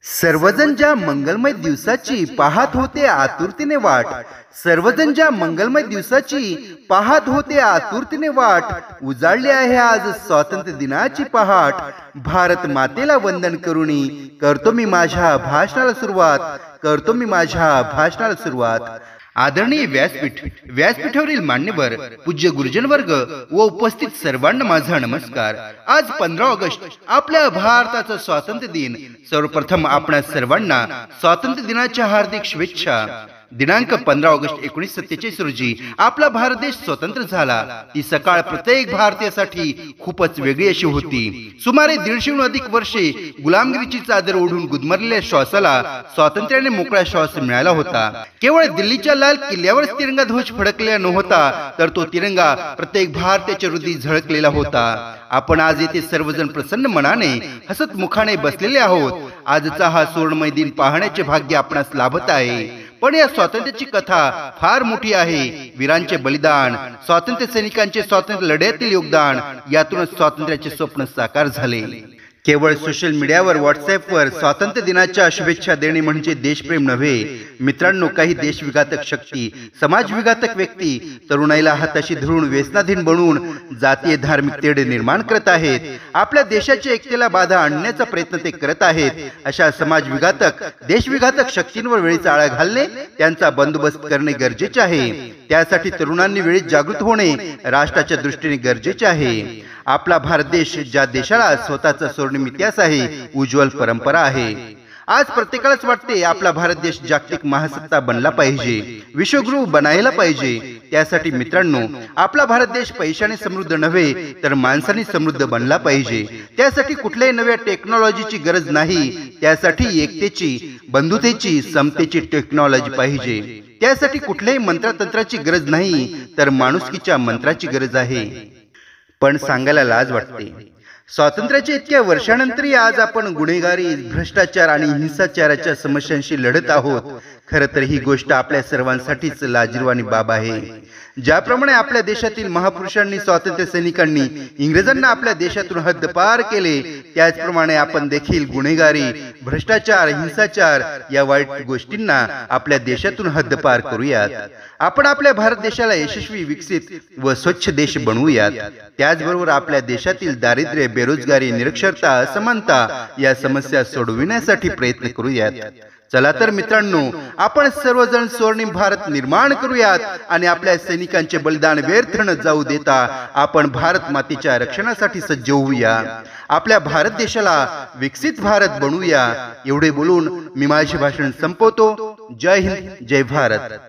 सर्वजण ज्या मंगलमय दिवसाची पाहत होते आतुरतेने वाट, सर्वजण ज्या मंगलमय दिवसाची पाहत होते आतुरतेने वाट, उजाडली आहे आज स्वातंत्र्य दिनाची पहाट। भारत मातेला वंदन करूनी करतो मी माझ्या भाषणाला सुरुवात, करतो मी माझ्या भाषणाला सुरुवात। आदरणीय व्यासपीठावरील मान्यवर पूज्य गुरुजन वर्ग व उपस्थित सर्वांना माझा नमस्कार। आज 15 ऑगस्ट आपल्या भारताचा स्वातंत्र्य दिन। सर्वप्रथम आपणा सर्वांना स्वातंत्र्य दिनाच्या हार्दिक शुभेच्छा। दिनांक 15 ऑगस्ट 1947 रोजी आपला भारत देश स्वतंत्र झाला। ती सकाळ प्रत्येक भारतीयासाठी खूपच वेगळी अशी होती। सुमारे 150हून अधिक वर्षे गुलामगिरीची चादर ओढून गुदमरलेल्या श्वासाला स्वातंत्र्याने मोकळा श्वास मिळाला होता। केवळ दिल्लीच्या लाल किल्ल्यावरच तिरंगा ध्वज फडकलेला नव्हता, तर तो तिरंगा प्रत्येक भारतीयाच्या हृदयात झळकलेला होता। आपण आज येथे सर्वजण प्रसन्न मनाने हसत मुखाने बसलेले आहोत। आजचा हा सुवर्णमय दिन पाहण्याचे भाग्य आपणास लाभत आहे। पण या स्वातंत्र्याची कथा फार मोठी आहे। वीरांचे बलिदान, स्वातंत्र्य सैनिकांचे स्वातंत्र्य लढ्यातील योगदान, यातूनच स्वातंत्र्याचे स्वप्न साकार झाले। केवळ सोशल मीडियावर व्हॉट्सअपवर स्वातंत्र्य दिनाच्या शुभेच्छा देणे म्हणजे देशप्रेम नव्हे मित्रांनो। काही देशविघातक शक्ती, समाजविघातक व्यक्ती तरुणाईला हाताशी धरून व्यसनाधीन बनवून जातीय धार्मिक तेढ निर्माण करत आहेत। आपल्या देशाच्या एकतेला बाधा आणण्याचा प्रयत्न ते करत आहेत। अशा समाजविघातक, देशविघातक शक्तींवर वेळीचा आळा घालणे, त्यांचा बंदोबस्त करणे गरजेचे आहे। त्यासाठी तरुणांनी वेळीच जागृत होणे राष्ट्राच्या दृष्टीने गरजेचे आहे। आपला भारत देश ज्या देशाला स्वतःचा स्वर्णिम इतिहास आहे, उज्ज्वल परंपरा आहे, आज प्रत्येकालाच वाटते आपला भारत देश जागतिक महासत्ता बनला पाहिजे, विश्वगुरु बनायला पाहिजे। त्यासाठी मित्रांनो, आपला भारत देश पैशाने समृद्ध नव्हे तर माणसाने समृद्ध बनला पाहिजे। त्यासाठी कुठल्याही नव्या टेक्नॉलॉजीची गरज नाही, त्यासाठी एकतेची, बंधुतेची, समतेची टेक्नॉलॉजी पाहिजे। त्यासाठी कुठल्याही मंत्रतंत्राची गरज नाही, तर माणुसकीच्या मंत्राची गरज आहे। पण सांगायला लाज वाटते, स्वातंत्र्याच्या इतक्या वर्षानंतरही आज आपण गुन्हेगारी, भ्रष्टाचार आणि हिंसाचाराच्या समस्यांशी लढत आहोत। खरं तर ही गोष्ट आपल्या सर्वांसाठीच लाजिरवाणी बाब आहे। ज्याप्रमाणे आपल्या देशातील महापुरुषांनी, स्वातंत्र्य सैनिकांनी इंग्रजांना आपल्या देशातून हद्दपार केले, त्याचप्रमाणे आपण देखील गुन्हेगारी, भ्रष्टाचार, हिंसाचार या वाईट गोष्टींना आपल्या देशातून हद्दपार करूयात। आपण आपल्या भारत देशाला यशस्वी, विकसित व स्वच्छ देश बनवूयात। त्याचबरोबर आपल्या देशातील दारिद्र्य, बेरोजगारी, निरक्षरता, असमानता या समस्या सोडविण्यासाठी प्रयत्न करूयात। चला तर मित्रांनो, आपण सर्वजण स्वर्णिम भारत निर्माण करूयात आणि आपल्या सैनिकांचे बलिदान व्यर्थ न जाऊ देता आपण भारत मातेच्या रक्षणासाठी सज्ज होऊया। आपल्या भारत देशाला विकसित भारत बनवूया। एवढे बोलून मी माझे भाषण संपवतो। जय हिंद, जय भारत।